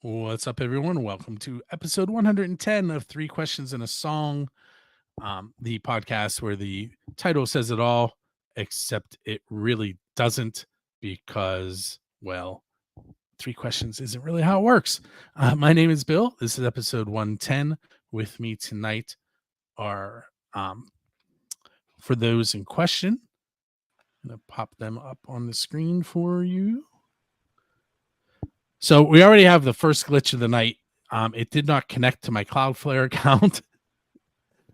What's up, everyone? Welcome to episode 110 of Three Questions and a Song, the podcast where the title says it all, except it really doesn't because, well, three questions isn't really how it works. My name is Bill. This is episode 110. With me tonight are, for those in question, I'm going to pop them up on the screen for you. So we already have the first glitch of the night. It did not connect to my Cloudflare account.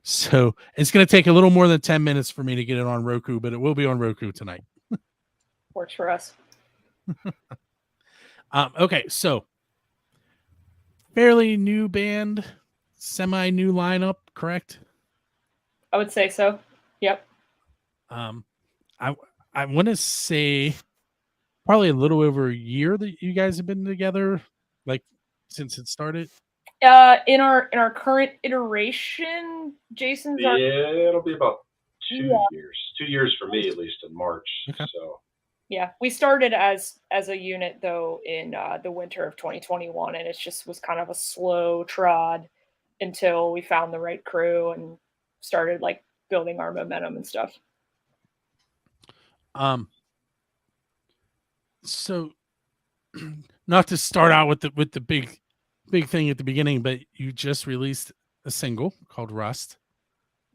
So it's going to take a little more than 10 minutes for me to get it on Roku, but it will be on Roku tonight. Works for us. Okay, so fairly new band, semi-new lineup, correct? I would say so. Yep. I want to say probably a little over a year that you guys have been together, like since it started. In our current iteration, Jason's yeah, it'll be about 2 years. 2 years for me, at least, in March. Okay. So yeah, we started as a unit though in the winter of 2021, and it just was kind of a slow trod until we found the right crew and started like building our momentum and stuff. So not to start out with the big thing at the beginning, but you just released a single called Rust,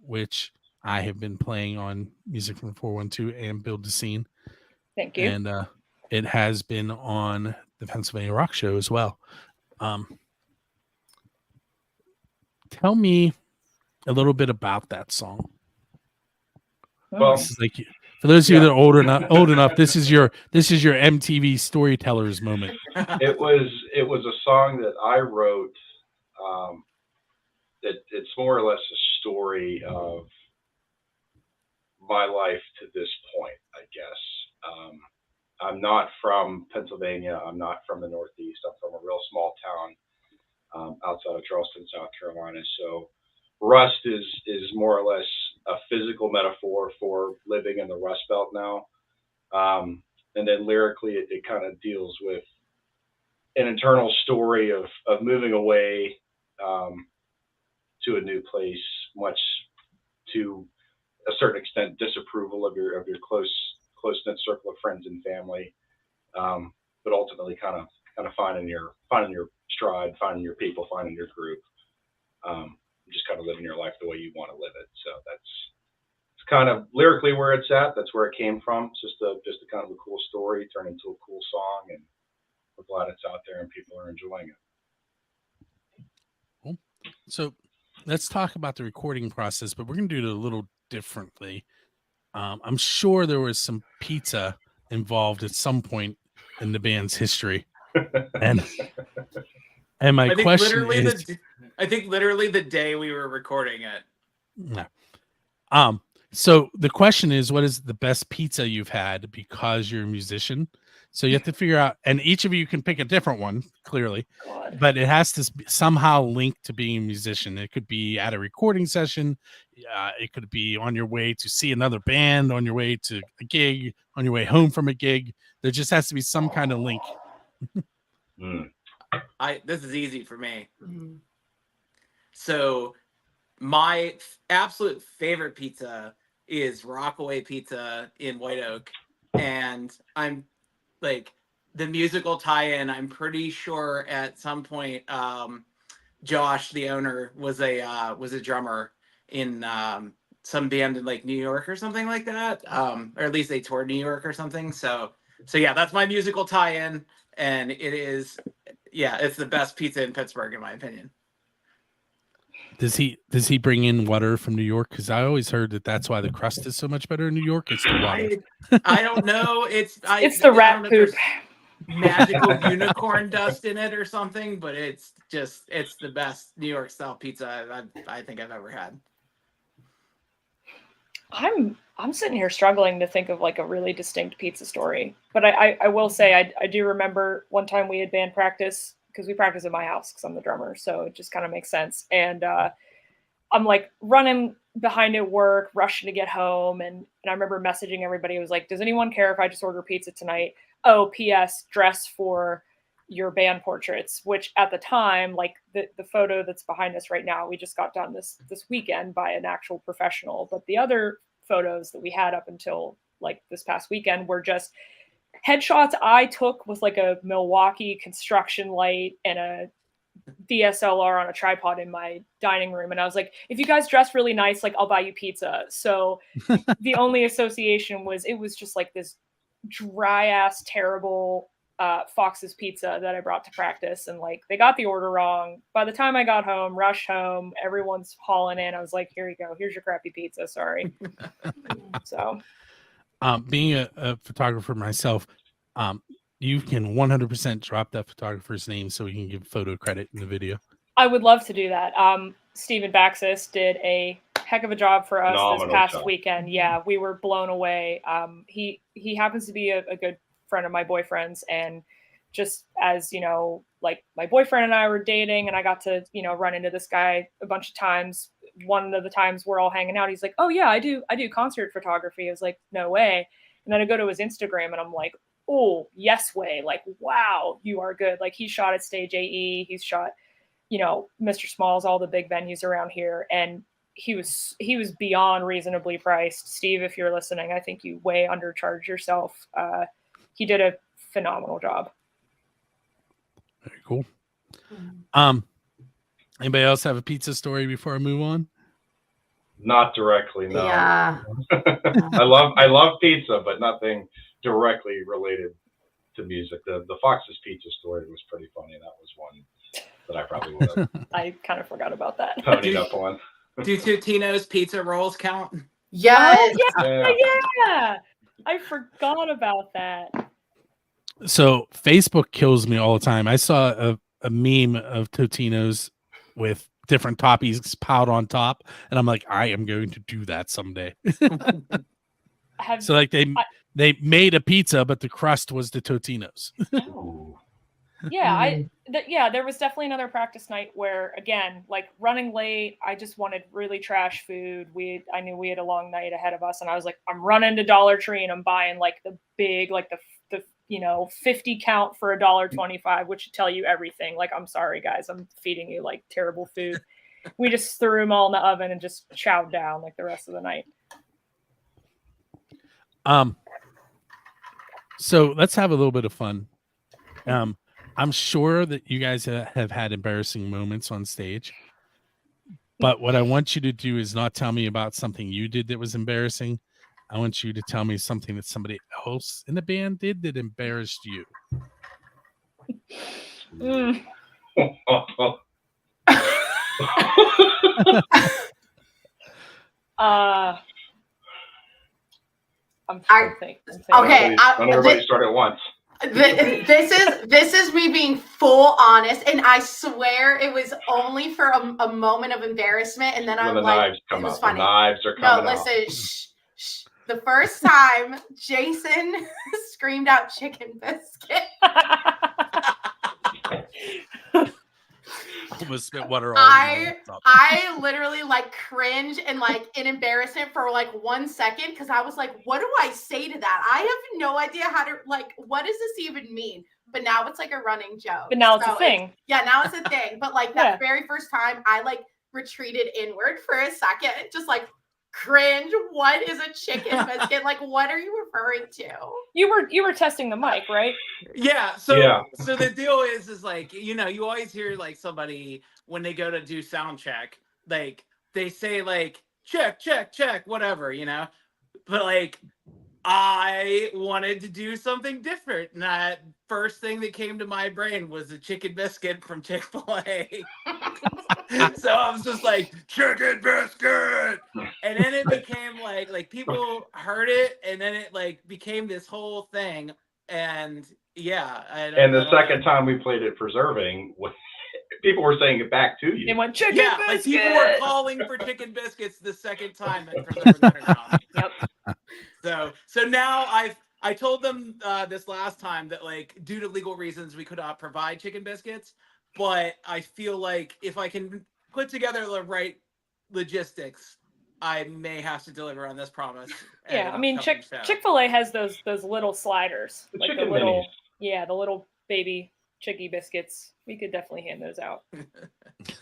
which I have been playing on Music from 412 and Build the Scene. Thank you. And it has been on the Pennsylvania Rock Show as well. Tell me a little bit about that song. Well, this is like, for those of you that are old enough, this is your MTV Storytellers moment. It was a song that I wrote. It's more or less a story of my life to this point, I guess. I'm not from Pennsylvania. I'm not from the Northeast. I'm from a real small town outside of Charleston, South Carolina. So Rust is more or less a physical metaphor for living in the Rust Belt now. And then lyrically, it kind of deals with an internal story of moving away to a new place, much to a certain extent disapproval of your close-knit circle of friends and family, but ultimately kind of finding your stride, finding your people, finding your group, just kind of living your life the way you want to live it. So it's kind of lyrically where it's at. That's where it came from. It's just a kind of a cool story turned into a cool song, and we're glad it's out there and people are enjoying it. Cool. So let's talk about the recording process, but we're going to do it a little differently. I'm sure there was some pizza involved at some point in the band's history. And my question is, I think literally the day we were recording it. Yeah. So the question is, what is the best pizza you've had because you're a musician? So you have to figure out, and each of you can pick a different one, clearly, but it has to somehow link to being a musician. It could be at a recording session. It could be on your way to see another band, on your way to a gig, on your way home from a gig. There just has to be some kind of link. This is easy for me. So my absolute favorite pizza is Rockaway Pizza in White Oak, and I'm like the musical tie-in. I'm pretty sure at some point, Josh, the owner, was a drummer in some band in like New York or something like that, or at least they toured New York or something. So yeah, that's my musical tie-in, and it is, it's the best pizza in Pittsburgh in my opinion. Does he bring in water from New York? Because I always heard that's why the crust is so much better in New York. It's the water. I don't know. It's the rat poop. Magical unicorn dust in it or something, but it's the best New York style pizza I think I've ever had. I'm sitting here struggling to think of like a really distinct pizza story, but I will say I do remember one time we had band practice, because we practice at my house because I'm the drummer, so it just kind of makes sense. And I'm like running behind at work, rushing to get home, and I remember messaging everybody. It was like, does anyone care if I just order pizza tonight? Oh, P.S. dress for your band portraits, which at the time, like the photo that's behind us right now, we just got done this weekend by an actual professional. But the other photos that we had up until like this past weekend were just headshots I took with like a Milwaukee construction light and a DSLR on a tripod in my dining room. And I was like, if you guys dress really nice, like I'll buy you pizza. So the only association was, it was just like this dry ass, terrible Fox's Pizza that I brought to practice. And like, they got the order wrong. By the time I got home, rushed home, everyone's hauling in. I was like, here you go. Here's your crappy pizza. Sorry. So being a photographer myself, you can 100% drop that photographer's name so we can give photo credit in the video. I would love to do that. Steven Baxis did a heck of a job for us Phenomenal this past job. weekend. Yeah, we were blown away. He happens to be a good friend of my boyfriend's, and just as you know, like my boyfriend and I were dating, and I got to run into this guy a bunch of times. One of the times we're all hanging out, he's like, "Oh yeah, I do concert photography." I was like, "No way!" And then I go to his Instagram, and I'm like, "Oh yes way!" Like, wow, you are good. Like he shot at Stage AE, he's shot, Mr. Smalls, all the big venues around here, and he was beyond reasonably priced. Steve, if you're listening, I think you way undercharged yourself. He did a phenomenal job. Very cool. Anybody else have a pizza story before I move on? Not directly, no. Yeah. I love pizza, but nothing directly related to music. The Fox's Pizza story was pretty funny. That was one that I probably would have I kind of forgot about that. ponied up on. Do Totino's pizza rolls count? Yes. Oh, yeah. I forgot about that. So Facebook kills me all the time. I saw a meme of Totino's with different toppings piled on top, and I'm like, I am going to do that someday. So like they made a pizza, but the crust was the Totino's. Ooh. Yeah, there was definitely another practice night where, again, like running late, I just wanted really trash food. I knew we had a long night ahead of us, and I was like, I'm running to Dollar Tree and I'm buying like the big, like the 50 count for $1.25, which should tell you everything. Like, I'm sorry guys, I'm feeding you like terrible food. We just threw them all in the oven and just chowed down like the rest of the night. So let's have a little bit of fun. I'm sure that you guys have had embarrassing moments on stage, but what I want you to do is not tell me about something you did that was embarrassing. I want you to tell me something that somebody else in the band did that embarrassed you. I'm thinking. Okay. Don't everybody start at once. This is me being full honest, and I swear it was only for a moment of embarrassment, and then When I'm the like, knives come it was out. funny. The knives are No, coming out. listen, shh. The first time Jason screamed out chicken biscuit. Almost spit water all over my laptop. I literally like cringe and like in embarrassment for like 1 second, because I was like, what do I say to that? I have no idea how to, like, what does this even mean? But now it's like a running joke. But now it's a thing. Now it's a thing. But like that very first time, I like retreated inward for a second, just like cringe. What is a chicken biscuit? Like, what are you referring to? You were testing the mic, right? Yeah. So the deal is like, you always hear like somebody when they go to do sound check, like they say like check, whatever, but like I wanted to do something different. And that first thing that came to my brain was a chicken biscuit from Chick-fil-A. So I was just like, chicken biscuit. And then it became like people heard it, and then it like became this whole thing. And and the second time we played it preserving, people were saying it back to you. They went chicken biscuit. Like people were calling for chicken biscuits the second time at Preserve Underground. Yep. So now I told them this last time that like due to legal reasons we could not provide chicken biscuits, but I feel like if I can put together the right logistics, I may have to deliver on this promise. Yeah, I mean Chick-fil-A has those little sliders, The like chicken the little minis. the little baby Chicky biscuits. We could definitely hand those out.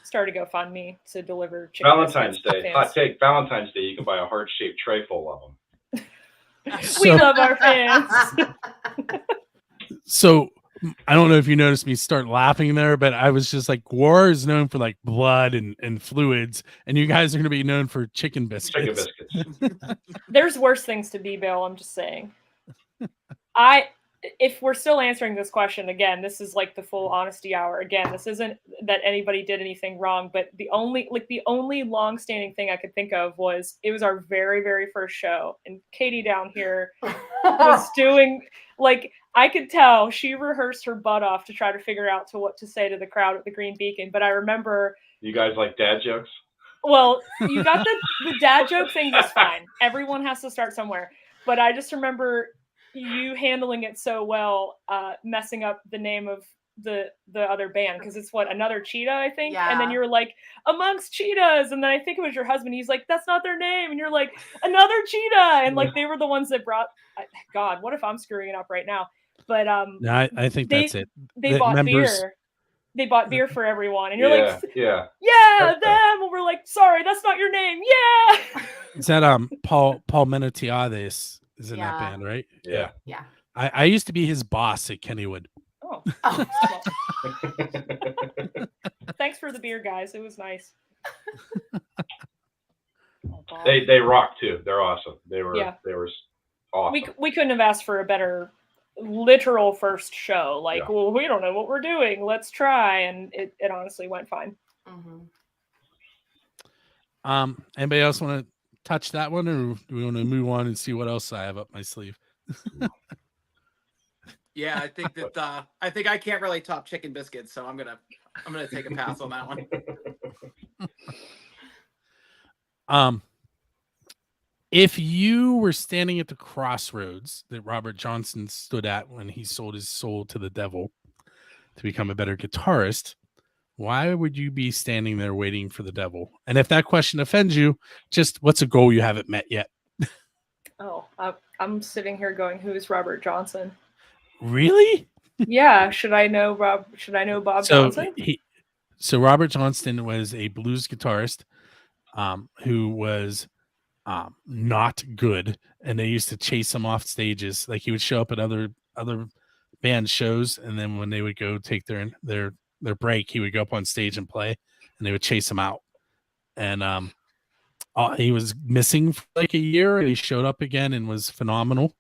Start a GoFundMe to deliver chicken Valentine's biscuits to Day. fans. Hot take. Valentine's Day. You can buy a heart-shaped tray full of them. We So- love our fans. So I don't know if you noticed me start laughing there, but I was just like, war is known for like blood and fluids, and you guys are going to be known for chicken biscuits. Chicken biscuits. There's worse things to be, Bill. I'm just saying. If we're still answering this question, again, this is like the full honesty hour. Again, this isn't that anybody did anything wrong, but the only long-standing thing I could think of was it was our very, very first show, and Katie down here was doing, like, I could tell she rehearsed her butt off to try to figure out what to say to the crowd at the Green Beacon. But I remember, You guys like dad jokes? well, you got the dad joke thing is fine. Everyone has to start somewhere. But I just remember you handling it so well, messing up the name of the other band, because it's Another Cheetah, I think. Yeah. And then you're like, Amongst Cheetahs, and then I think it was your husband. He's like, that's not their name, and you're like, Another Cheetah, and like they were the ones that brought. God, what if I'm screwing it up right now? But No, I think that's it. They The bought members- beer. They bought beer for everyone, and you're yeah, like, yeah. yeah, Okay. them. And we're like, sorry, that's not your name. Yeah. Is that Paul Menotiades is in that Yeah. band, right? Yeah. Yeah. I used to be his boss at Kennywood. Oh, Oh. thanks for the beer, guys. It was nice. Oh, God. They rock too. They're awesome. They were Yeah. awesome. We couldn't have asked for a better literal first show. Like, Yeah. well, we don't know what we're doing. Let's try, and it honestly went fine. Mhm. Anybody else want to touch that one, or do we want to move on and see what else I have up my sleeve? Yeah, I think that I can't really top chicken biscuits, so I'm gonna take a pass on that one. If you were standing at the crossroads that Robert Johnson stood at when he sold his soul to the devil to become a better guitarist, why would you be standing there waiting for the devil? And if that question offends you, just what's a goal you haven't met yet? Oh, I'm sitting here going, who's Robert Johnson? Really? Yeah, should I know Bob Johnson? So Robert Johnston was a blues guitarist who was not good, and they used to chase him off stages. Like he would show up at other band shows, and then when they would go take their break, he would go up on stage and play, and they would chase him out. And he was missing for like a year, and he showed up again and was phenomenal.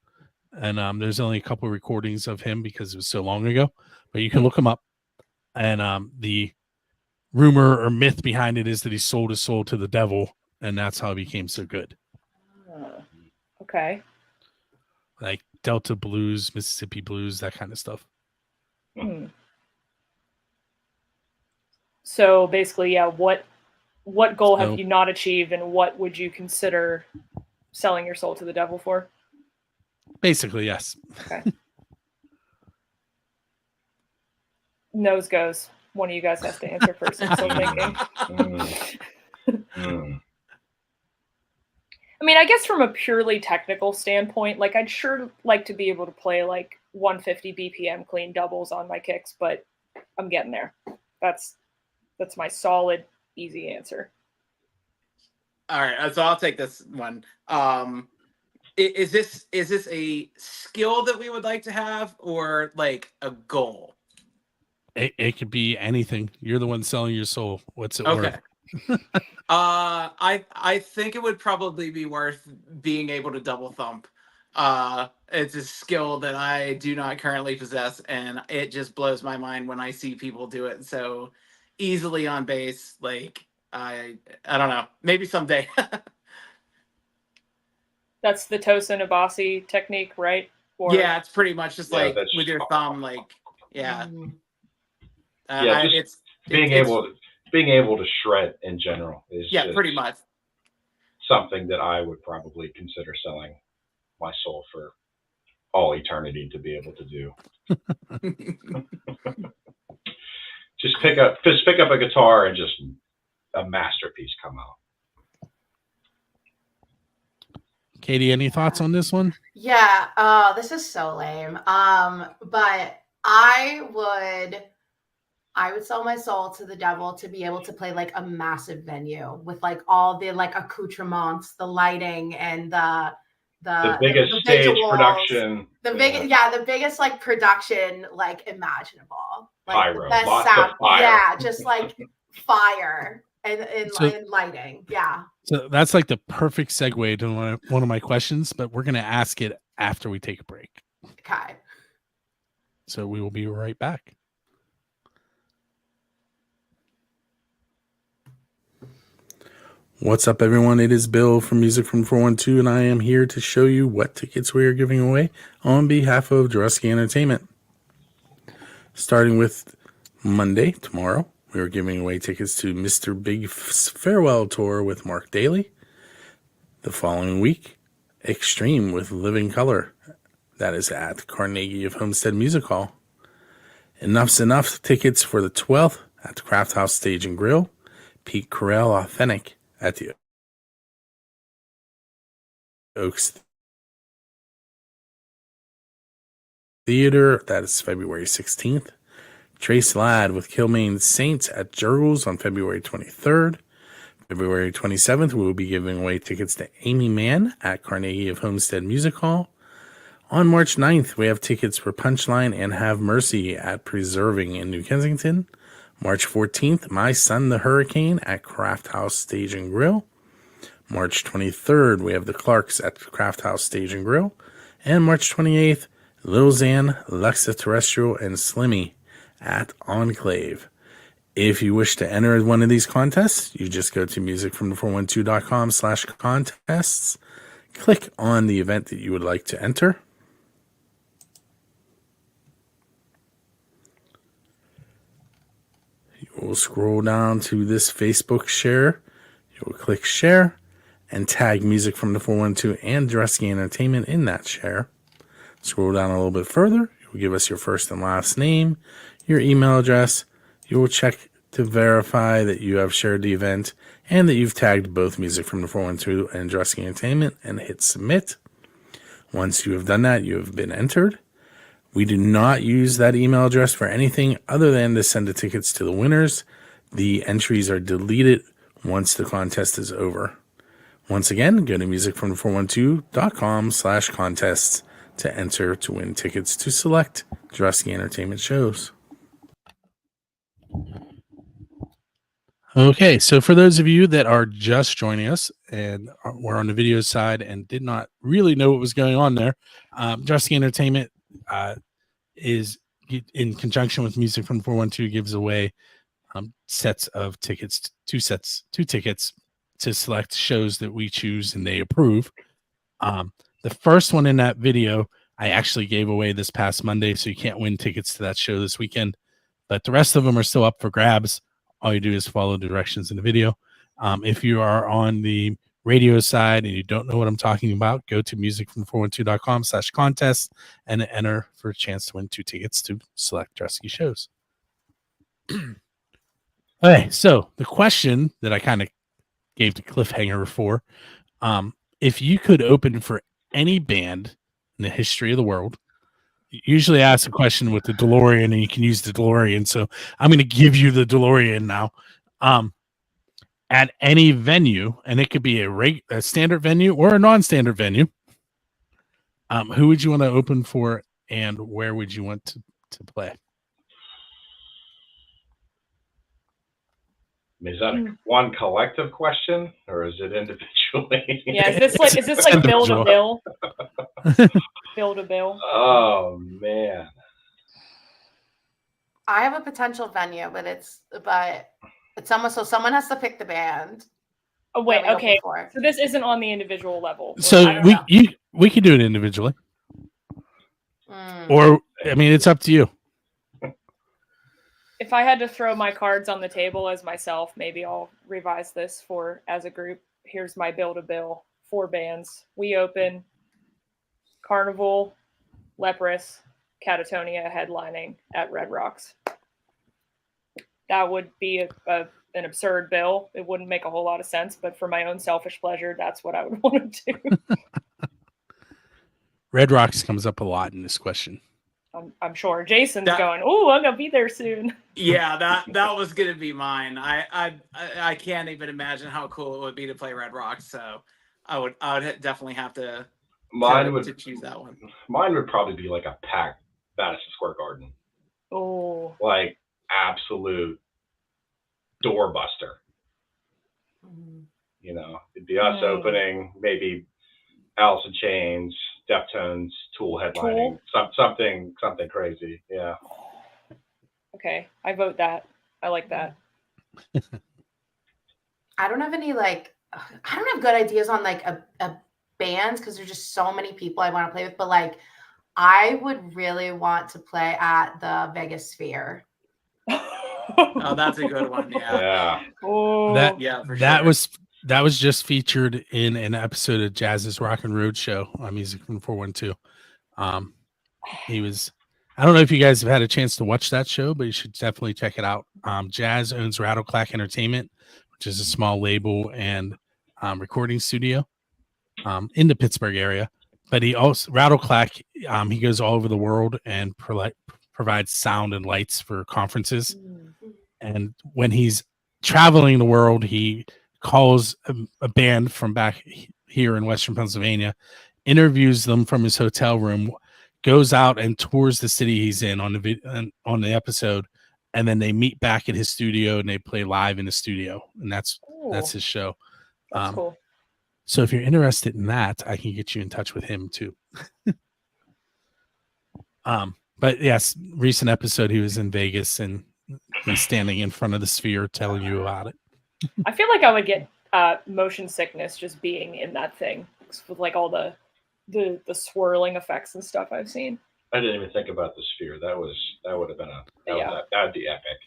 And there's only a couple of recordings of him because it was so long ago, but you can look him up. And the rumor or myth behind it is that he sold his soul to the devil, and that's how he became so good. Okay. Like Delta blues, Mississippi blues, that kind of stuff. Hmm. So basically, yeah, what goal have So- you not achieved, and what would you consider selling your soul to the devil for? Basically, yes. Okay. Nose goes. One of you guys has to answer first. I'm still thinking. I mean, I guess from a purely technical standpoint, like I'd sure like to be able to play like 150 BPM clean doubles on my kicks, but I'm getting there. That's my solid, easy answer. All right, so I'll take this one. Is this a skill that we would like to have, or like a goal? It could be anything. You're the one selling your soul. What's it Okay. worth? I think it would probably be worth being able to double thump. It's a skill that I do not currently possess, and it just blows my mind when I see people do it so easily on bass. Like I don't know, maybe someday. That's the Tosin Abasi technique, right? Or, Yeah, it's pretty much just Yeah, like that's with your thumb, like yeah. Mhm. Yeah, just being able to shred in general is just pretty much something that I would probably consider selling my soul for all eternity to be able to do. Just pick up a guitar and just a masterpiece come out. Katie, any thoughts on this one? Yeah, this is so lame. But I would sell my soul to the devil to be able to play like a massive venue with like all the like accoutrements, the lighting, and the biggest stage visuals, production. the biggest like production like imaginable. Like Pyro, the best lots sound. of fire. Yeah, just like fire and lighting. Yeah. So that's like the perfect segue to one of my questions, but we're going to ask it after we take a break. Okay. So we will be right back. What's up, everyone? It is Bill from Music from 412, and I am here to show you what tickets we are giving away on behalf of Drusky Entertainment. Starting with Monday, tomorrow, we are giving away tickets to Mr. Big's Farewell Tour with Mark Daly. The following week, Extreme with Living Color. That is at Carnegie of Homestead Music Hall. Enough's Enough tickets for the 12th at the Craft House Stage and Grill. Pete Carell Authentic at the Oaks Theater. That is February 16th. Trace Ladd with Kilmaine Saints at Jurgles on February 23rd. February 27th, we will be giving away tickets to Amy Mann at Carnegie of Homestead Music Hall. On March 9th, we have tickets for Punchline and Have Mercy at Preserving in New Kensington. March 14th, My Son the Hurricane at Craft House Stage and Grill. March 23rd, we have the Clarks at Craft House Stage and Grill. And March 28th, Lil Xan, Luxa Terrestrial, and Slimmy at Enclave. If you wish to enter one of these contests, you just go to musicfrom412.com/contests. Click on the event that you would like to enter. You will scroll down to this Facebook share. You will click share and tag Music from the 412 and Drusky Entertainment in that share. Scroll down a little bit further. You will give us your first and last name, your email address. You will check to verify that you have shared the event and that you've tagged both Music from the 412 and Drusky Entertainment and hit submit. Once you have done that, you have been entered. We do not use that email address for anything other than to send the tickets to the winners. The entries are deleted once the contest is over. Once again, go to musicfrom412.com/contests to enter to win tickets to select Drusky Entertainment shows. Okay, so for those of you that are just joining us and were on the video side and did not really know what was going on there, Drusky Entertainment is in conjunction with Music from 412 gives away sets of tickets, two tickets to select shows that we choose and they approve. The first one in that video I actually gave away this past Monday, so you can't win tickets to that show this weekend, but the rest of them are still up for grabs. All you do is follow the directions in the video. If you are on the radio side and you don't know what I'm talking about, go to musicfrom412.com/contest and enter for a chance to win 2 tickets to select Drusky shows. Okay, so the question that I kind of gave the cliffhanger for, if you could open for any band in the history of the world, usually ask a question with the DeLorean and you can use the DeLorean. So I'm going to give you the DeLorean now. At any venue, and it could be a standard venue or a non-standard venue, who would you want to open for and where would you want to play? Is that one collective question or is it individually? Yeah, is this like bill to bill? Bill to bill. Oh man. I have a potential venue, but it's someone. So someone has to pick the band. Oh wait, okay. So this isn't on the individual level. So we could do it individually, or I mean, it's up to you. If I had to throw my cards on the table as myself, maybe I'll revise this as a group. Here's my bill to bill. 4 bands. We open Carnival, Leprous, Catatonia headlining at Red Rocks. That would be an absurd bill. It wouldn't make a whole lot of sense, but for my own selfish pleasure, that's what I would want to do. Red Rocks comes up a lot in this question. I'm sure Jason's That- going, oh, I'm gonna be there soon. Yeah, that was gonna be mine. I can't even imagine how cool it would be to play Red Rocks. So I would definitely have to choose that one. Mine would probably be like a packed Madison Square Garden, Oh, like absolute doorbuster. You know, it'd be us opening, maybe Alice in Chains, Deftones, Tool headlining, something crazy. Yeah. okay. I vote that. I like that. I don't have any I don't have good ideas on like a bands because there's just so many people I want to play with. But like, I would really want to play at the Vegas Sphere. Oh, that's a good one. Yeah. Yeah. Oh, That was just featured in an episode of Jazz's Rock and Road Show on Music from 412. He was, I don't know if you guys have had a chance to watch that show, but you should definitely check it out. Jazz owns Rattleclack Entertainment, which is a small label and recording studio in the Pittsburgh area. But he also, Rattleclack, he goes all over the world and provides sound and lights for conferences. And when he's traveling the world, he calls a band from back here in Western Pennsylvania, interviews them from his hotel room, goes out and tours the city he's in on the episode, and then they meet back at his studio and they play live in the studio, and that's his show. That's cool. So if you're interested in that, I can get you in touch with him too. But yes, recent episode he was in Vegas and he's standing in front of the Sphere telling you about it. I feel like I would get motion sickness just being in that thing with like all the swirling effects and stuff I've seen. I didn't even think about the Sphere. That would have been that'd be epic.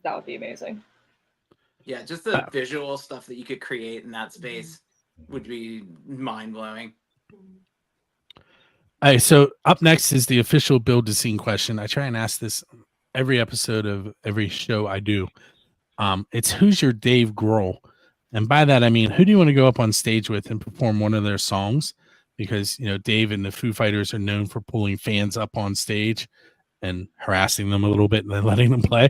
That would be amazing. Yeah, just the visual stuff that you could create in that space would be mind-blowing. All right, so up next is the official build to scene question. I try and ask this every episode of every show I do. It's who's your Dave Grohl? And by that, I mean, who do you want to go up on stage with and perform one of their songs? Because, you know, Dave and the Foo Fighters are known for pulling fans up on stage and harassing them a little bit and then letting them play.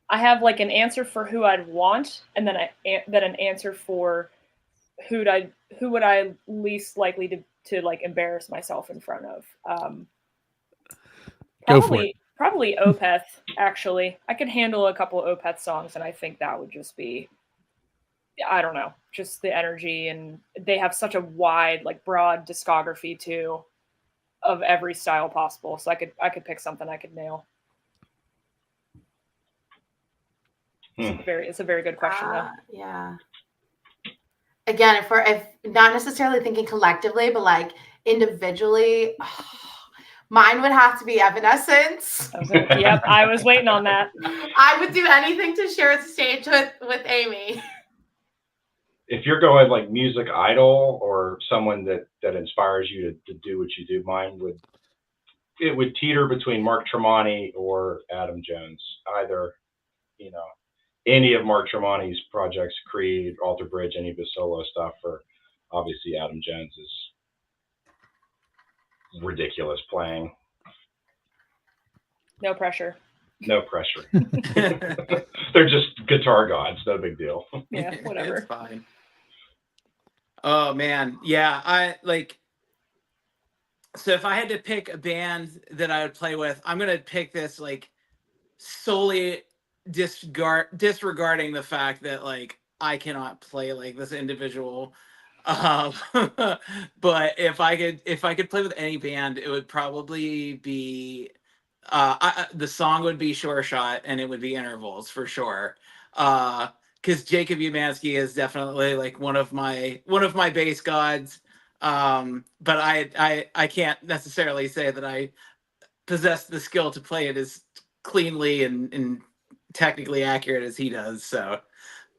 I have like an answer for who I'd want, and then an answer for who would I least likely to like embarrass myself in front of. Go for it. Probably Opeth, actually. I could handle a couple of Opeth songs, and I think that would just be, I don't know, just the energy. And they have such a wide, like broad discography too of every style possible. So I could pick something I could nail. It's a very good question though. Yeah. Again, if not necessarily thinking collectively, but like individually, mine would have to be Evanescence. Yep, I was waiting on that. I would do anything to share the stage with Amy. If you're going like music idol or someone that inspires you to do what you do, mine would teeter between Mark Tremonti or Adam Jones. Either, you know, any of Mark Tremonti's projects, Creed, Alter Bridge, any of his solo stuff, or obviously Adam Jones is ridiculous playing. No pressure. No pressure. They're just guitar gods. No big deal. Yeah, whatever. It's fine. Oh man, yeah. I like. So if I had to pick a band that I would play with, I'm gonna pick this like solely disregarding the fact that like I cannot play like this individual. But if I could play with any band, it would probably be the song would be Sure Shot, and it would be Intervals for sure. Because Jacob Umansky is definitely like one of my bass gods. But I can't necessarily say that I possess the skill to play it as cleanly and technically accurate as he does. So,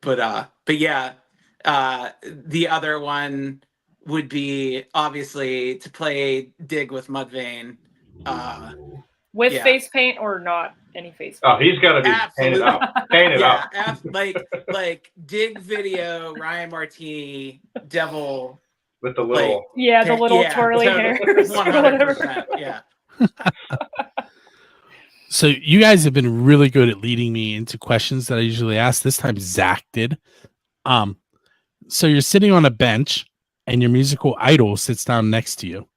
but yeah, the other one would be obviously to play Dig with Mudvayne. With face paint or not any face paint? Oh, he's got to be painted up. Painted up. Like Dig video, Ryan Martini, Devil with the little. Yeah, the little twirly hairs. 100%. Yeah. So you guys have been really good at leading me into questions that I usually ask. This time Zach did. So you're sitting on a bench and your musical idol sits down next to you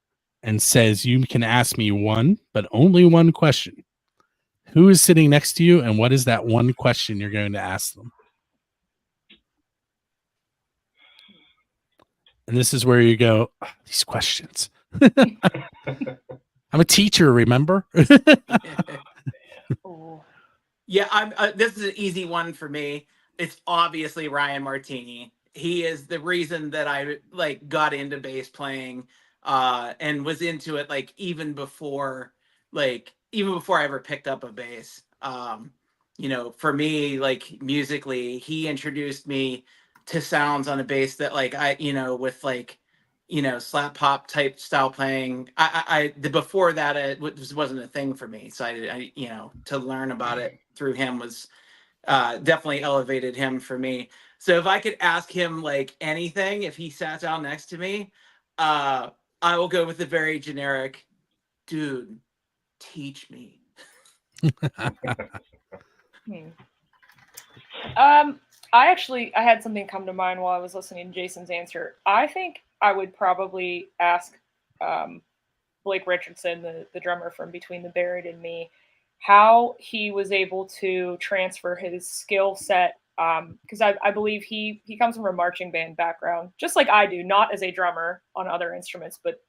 and says, you can ask me one, but only one question. Who is sitting next to you and what is that one question you're going to ask them? And this is where you go, these questions. I'm a teacher, remember? Yeah, this is an easy one for me. It's obviously Ryan Martini. He is the reason that I got into bass playing and was into it even before I ever picked up a bass. For me, musically, he introduced me to sounds on a bass that with slap pop type style playing. Before that it wasn't a thing for me. So I to learn about it through him was definitely elevated him for me. So if I could ask him anything, if he sat down next to me, I will go with the very generic, dude, teach me. I had something come to mind while I was listening to Jason's answer. I think I would probably ask Blake Richardson, the drummer from Between the Buried and Me, how he was able to transfer his skill set. Because I believe he comes from a marching band background, just like I do, not as a drummer on other instruments, but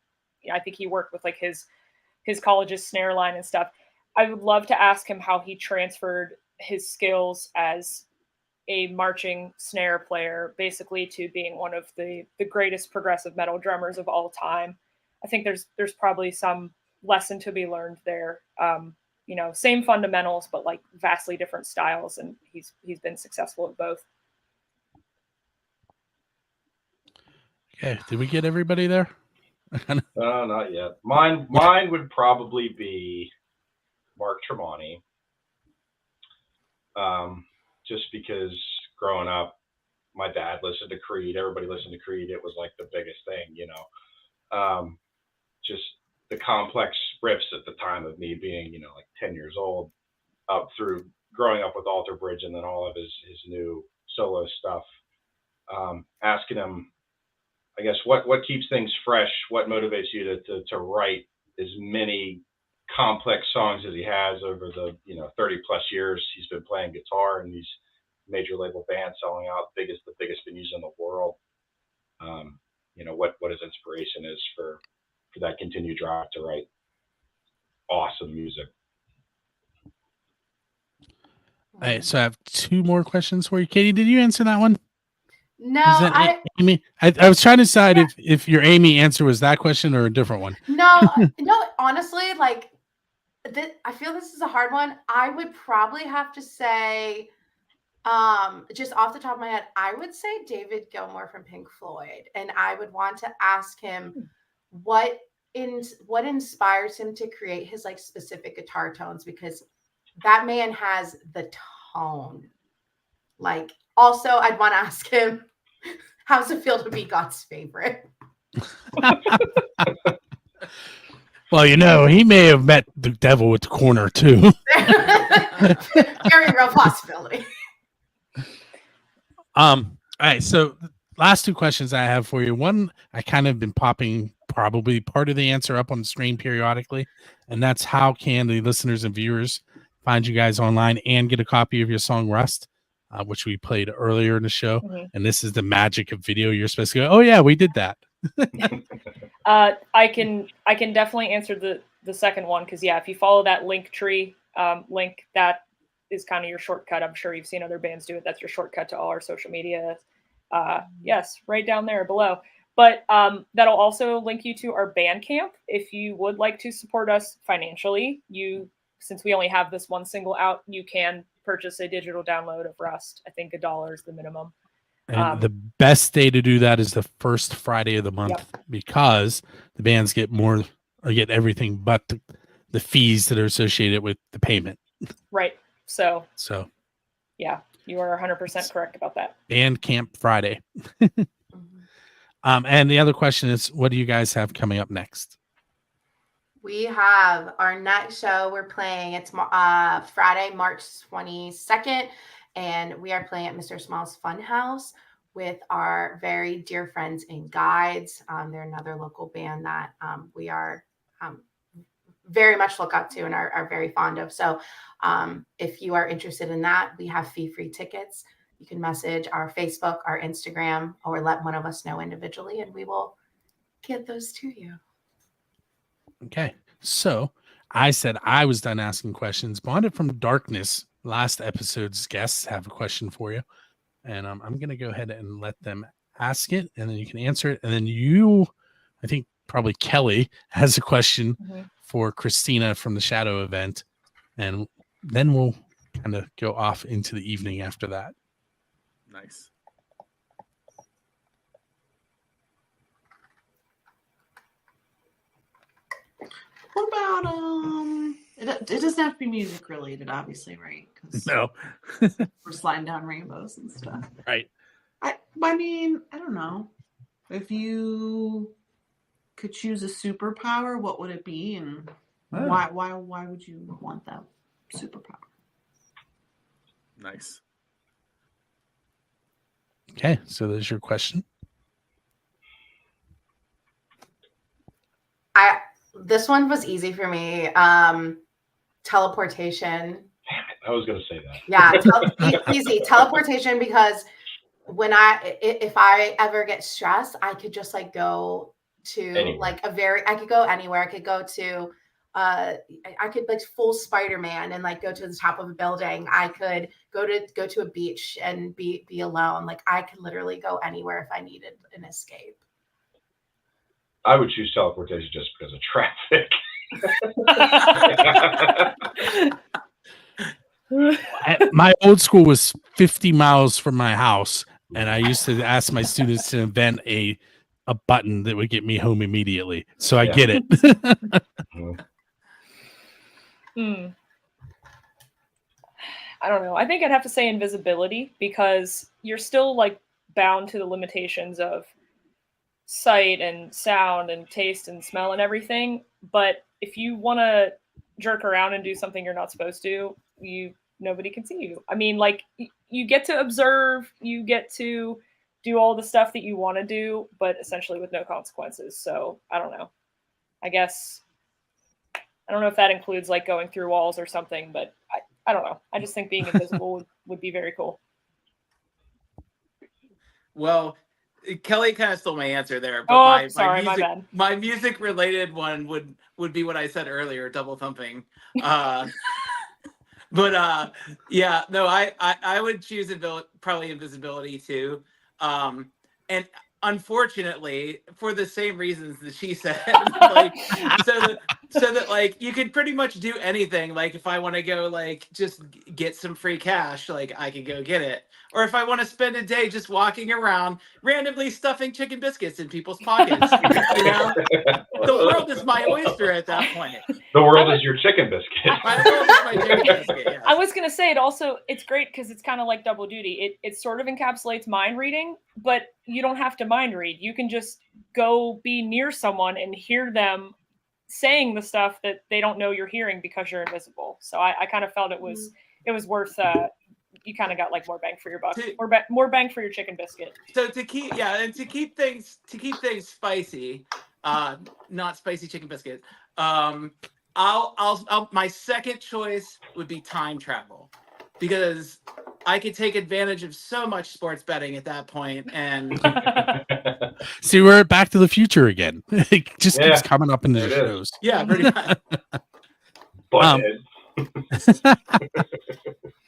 I think he worked with his college's snare line and stuff. I would love to ask him how he transferred his skills as a marching snare player, basically to being one of the greatest progressive metal drummers of all time. I think there's probably some lesson to be learned there. Same fundamentals, but vastly different styles, and he's been successful at both. Okay, did we get everybody there? No, not yet. Mine would probably be Mark Tremonti. Just because growing up, my dad listened to Creed. Everybody listened to Creed. It was the biggest thing, just the complex riffs at the time of me being, 10 years old, up through growing up with Alter Bridge and then all of his new solo stuff. Asking him, I guess, what keeps things fresh? What motivates you to write as many complex songs as he has over the 30 plus years he's been playing guitar in these major label bands, selling out the biggest venues in the world. What his inspiration is for that continued drive to write awesome music. All right, so I have two more questions for you. Katie, did you answer that one? No, Amy? I was trying to decide if your Amy answer was that question or a different one. No, honestly, I feel this is a hard one. I would probably have to say, just off the top of my head, I would say David Gilmour from Pink Floyd, and I would want to ask him what inspires him to create his specific guitar tones, because that man has the tone. Also, I'd want to ask him, how's it feel to be God's favorite? Well, he may have met the devil at the corner too. Very real possibility. All right, so last two questions I have for you. One, I kind of been popping probably part of the answer up on the screen periodically, and that's how can the listeners and viewers find you guys online and get a copy of your song Rust, which we played earlier in the show. Mm-hmm. And this is the magic of video. You're supposed to go, oh yeah, we did that. I can definitely answer the second one, because if you follow that Linktree link, that is kind of your shortcut. I'm sure you've seen other bands do it. That's your shortcut to all our social media. Yes, right down there below. But that'll also link you to our Bandcamp. If you would like to support us financially, since we only have this one single out, you can purchase a digital download of Rust. I think $1 is the minimum. And the best day to do that is the first Friday of the month, because the bands get everything but the fees that are associated with the payment. Right. So yeah, you are 100% correct about that. Bandcamp Friday. And the other question is, what do you guys have coming up next? We have our next show we're playing. It's Friday, March 22nd, and we are playing at Mr. Small's Funhouse with our very dear friends and guides. They're another local band that we are very much look up to and are very fond of. So if you are interested in that, we have fee-free tickets. You can message our Facebook, our Instagram, or let one of us know individually, and we will get those to you. Okay, so I said I was done asking questions. Bonded from Darkness, last episode's guests, have a question for you. And I'm going to go ahead and let them ask it, and then you can answer it. And then you, I think probably Kelly, has a question for Christina from the Shadow event. And then we'll kind of go off into the evening after that. Nice. What about it doesn't have to be music related, obviously, right? Because No. we're sliding down rainbows and stuff. Right. I mean, I don't know. If you could choose a superpower, what would it be, and why would you want that superpower? Nice. Okay, so there's your question. This one was easy for me. Teleportation. Damn it, I was going to say that. Yeah, easy teleportation, because if I ever get stressed, I could just like go to Anywhere. I could go anywhere. I could go to I could like full Spider-Man and like go to the top of a building. I could go to a beach and be alone. Like I could literally go anywhere if I needed an escape. I would choose teleportation just because of traffic. My old school was 50 miles from my house, and I used to ask my students to invent a button that would get me home immediately. So I get it. I don't know. I think I'd have to say invisibility, because you're still like bound to the limitations of sight and sound and taste and smell and everything. But if you want to jerk around and do something you're not supposed to, nobody can see you. I mean, like you get to observe, you get to do all the stuff that you want to do, but essentially with no consequences. So I don't know. I guess I don't know if that includes like going through walls or something, but I don't know. I just think being invisible would be very cool. Well, Kelly kind of stole my answer there, but my bad. My music related one would be what I said earlier, double thumping. But yeah, no, I would choose probably invisibility too. And unfortunately, for the same reasons that she said, like, so that like you could pretty much do anything. Like if I want to go like just get some free cash, like I could go get it. Or if I want to spend a day just walking around randomly stuffing chicken biscuits in people's pockets, you know, the world is my oyster at that point. The world is your chicken biscuit. My world is my chicken biscuit. Yes. I was gonna say it's great because it's kind of like double duty. It sort of encapsulates mind reading, but you don't have to mind read. You can just go be near someone and hear them saying the stuff that they don't know you're hearing because you're invisible. So I kind of felt it was worth. You kind of got like more bang for your buck, more bang for your chicken biscuit. So to keep things spicy, not spicy chicken biscuit. I'll my second choice would be time travel, because I could take advantage of so much sports betting at that point. And see, we're at Back to the Future again. It just keeps coming up in the shows. Yeah, pretty much.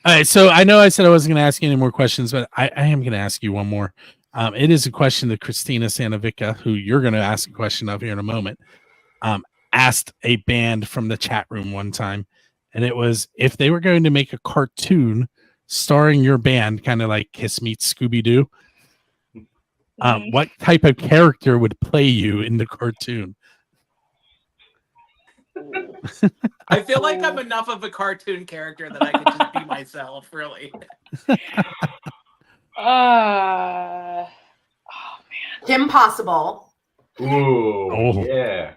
All right, so I know I said I wasn't going to ask you any more questions, but I am going to ask you one more. It is a question that Christina Sanovica, who you're going to ask a question of here in a moment, asked a band from the chat room one time, and it was if they were going to make a cartoon starring your band, kind of like Kiss Meets Scooby-Doo, what type of character would play you in the cartoon? I feel like I'm enough of a cartoon character that I could just be myself, really. Oh man. Kim Possible. Ooh, Oh. yeah.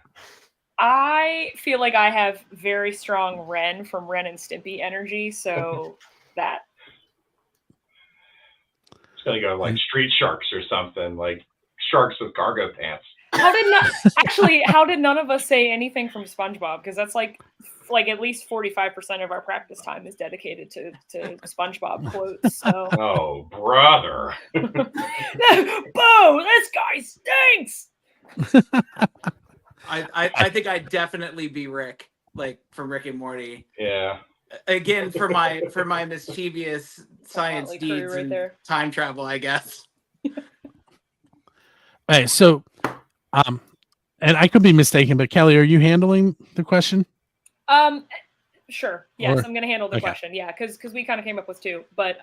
I feel like I have very strong Ren from Ren and Stimpy energy, so that. It's gonna go like Street Sharks or something, like sharks with cargo pants. How did none of us say anything from SpongeBob? Because that's like at least 45% of our practice time is dedicated to SpongeBob quotes. So. Oh, brother. Boo! This guy stinks. I think I'd definitely be Rick, like from Rick and Morty. Yeah. Again, for my mischievous science Motley Crue deeds right and there. time travel, I guess. Hey, so, and I could be mistaken, but Kelly, are you handling the question? Sure. Yes, Or- I'm going to handle the okay. question. Yeah, because we kind of came up with two, but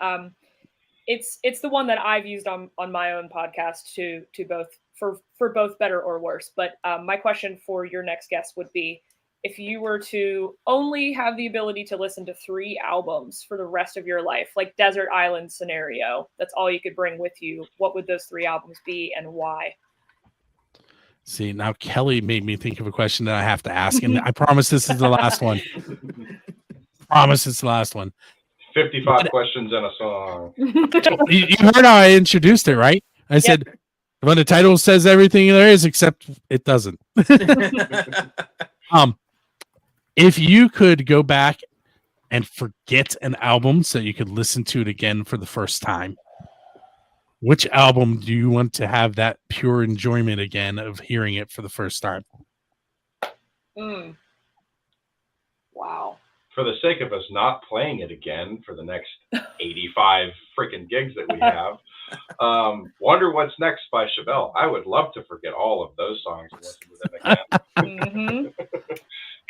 it's the one that I've used on my own podcast to both for both better or worse. But my question for your next guest would be, if you were to only have the ability to listen to 3 albums for the rest of your life, like Desert Island scenario, that's all you could bring with you, what would those 3 albums be and why? See, now Kelly made me think of a question that I have to ask, and I promise this is the last one. Promise it's the last one. 55 questions and a song. You heard how I introduced it, right? I said, when the title says everything there is, except it doesn't. If you could go back and forget an album so you could listen to it again for the first time, which album do you want to have that pure enjoyment again of hearing it for the first time? Wow. For the sake of us not playing it again for the next 85 freaking gigs that we have, Wonder What's Next by Chevelle. I would love to forget all of those songs and listen to them again.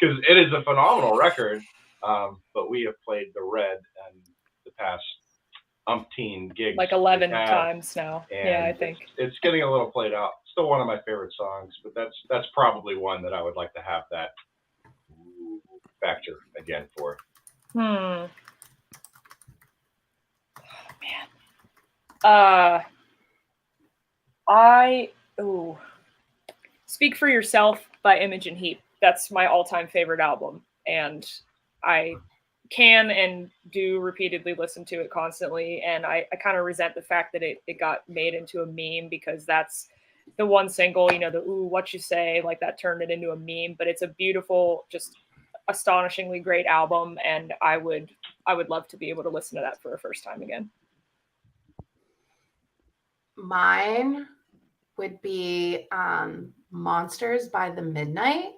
Because it is a phenomenal record, but we have played the Red and the past umpteen gigs. Like 11 times now. Yeah, I think. It's getting a little played out. Still one of my favorite songs, but that's probably one that I would like to have that factor again for. Man. Speak for Yourself by Imogen Heap. That's my all-time favorite album, and I can and do repeatedly listen to it constantly, and I kind of resent the fact that it got made into a meme, because that's the one single, the "Ooh, What You Say," like that turned it into a meme. But it's a beautiful, just astonishingly great album, and I would love to be able to listen to that for a first time again. Mine would be Monsters by The Midnight.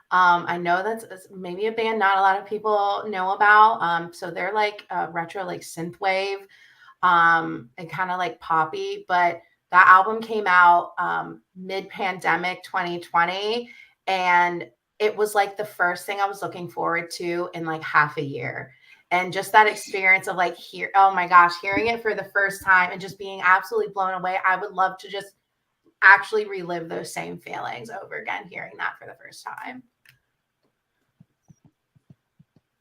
I know that's maybe a band not a lot of people know about. So they're like retro, like synthwave, and kind of like poppy. But that album came out mid-pandemic 2020, and it was like the first thing I was looking forward to in like half a year. And just that experience of like oh my gosh, hearing it for the first time and just being absolutely blown away. I would love to just actually relive those same feelings over again, hearing that for the first time.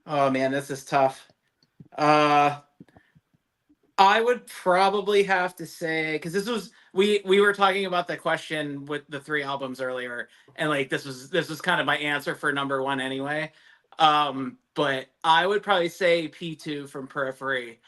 Oh man, this is tough. I would probably have to say, because this was we were talking about the question with the 3 albums earlier, and like this was kind of my answer for number 1 anyway. But I would probably say P2 from Periphery.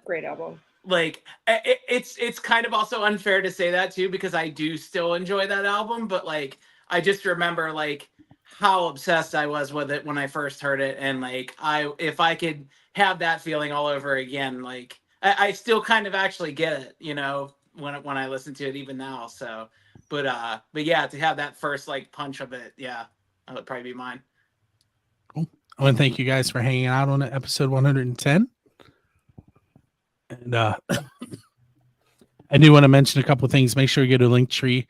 Great album. Like it's kind of also unfair to say that too, because I do still enjoy that album, but like I just remember like how obsessed I was with it when I first heard it, and like if I could have that feeling all over again, like I still kind of actually get it, when I listen to it even now. So, but yeah, to have that first like punch of it, yeah, that would probably be mine. Cool. I want to thank you guys for hanging out on episode 110. And I do want to mention a couple of things. Make sure you go to Linktree.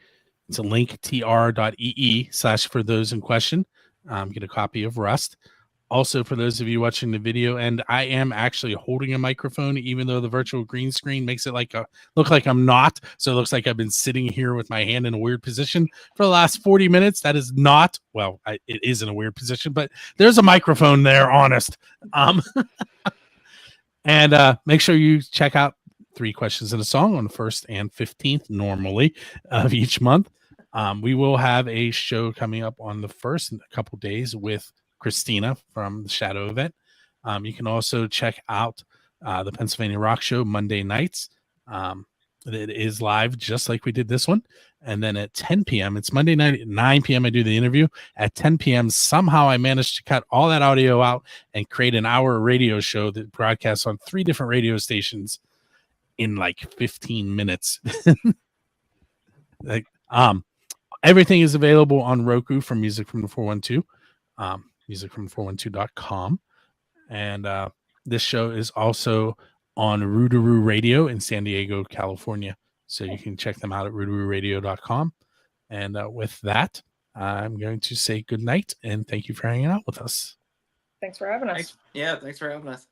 It's a linktr.ee/ for those in question. Get a copy of Rust. Also, for those of you watching the video, and I am actually holding a microphone, even though the virtual green screen makes it look like I'm not. So it looks like I've been sitting here with my hand in a weird position for the last 40 minutes. That is not, well, it is in a weird position, but there's a microphone there, honest. And make sure you check out 3 Questions and a Song on the 1st and 15th normally of each month. We will have a show coming up on the 1st in a couple days with Christina from the Shadow event. You can also check out the Pennsylvania Rock Show Monday nights. It is live just like we did this one. And then at 10 p.m., it's Monday night at 9 p.m. I do the interview. At 10 p.m., somehow I managed to cut all that audio out and create an hour radio show that broadcasts on 3 different radio stations in like 15 minutes. Everything is available on Roku from Music from the 412, musicfrom412.com. And this show is also on Roodaroo Radio in San Diego, California. So you can check them out at roodaroораdio.com. And with that, I'm going to say good night and thank you for hanging out with us. Thanks for having us. Thanks for having us.